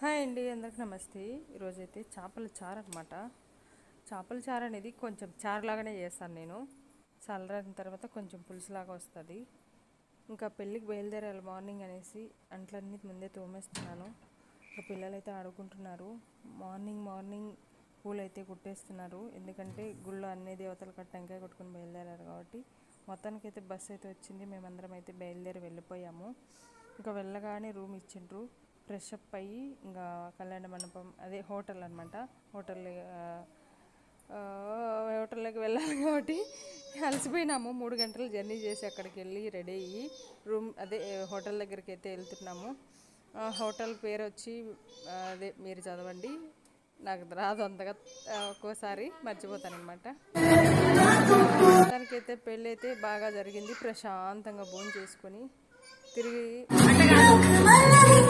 Hi అండి, అందరికి నమస్తే. ఈరోజైతే చేపల చారు అనమాట. చేపల చారు అనేది కొంచెం చారులాగానే చేస్తాను నేను. చల్లారిన తర్వాత కొంచెం పులుసులాగా వస్తుంది. ఇంకా పెళ్ళికి బయలుదేరాలి మార్నింగ్ అనేసి అంట్లన్నీ ముందే తోమేస్తున్నాను. ఇంకా పిల్లలు అయితే ఆడుకుంటున్నారు. మార్నింగ్ పూలు అయితే కుట్టేస్తున్నారు. ఎందుకంటే గుళ్ళో అన్ని దేవతలు టెంకాయ కొట్టుకుని బయలుదేరారు కాబట్టి. మొత్తానికైతే బస్సు అయితే వచ్చింది. మేమందరం అయితే బయలుదేరి వెళ్ళిపోయాము. ఇంకా వెళ్ళగానే రూమ్ ఇచ్చిండ్రు. ఫ్రెష్ అప్ అయ్యి ఇంకా కళ్యాణ మండపం అదే హోటల్ అనమాట. హోటల్లోకి వెళ్ళాలి కాబట్టి అలసిపోయినాము. 3 గంటలు జర్నీ చేసి అక్కడికి వెళ్ళి రెడీ అయ్యి రూమ్ అదే హోటల్ దగ్గరికి అయితే వెళ్తున్నాము. హోటల్ పేరు వచ్చి అదే మీరు చదవండి, నాకు రాదు అంతగా, ఒక్కోసారి మర్చిపోతాను అనమాట. దానికైతే పెళ్ళి అయితే బాగా జరిగింది. ప్రశాంతంగా భోజనం చేసుకొని తిరిగి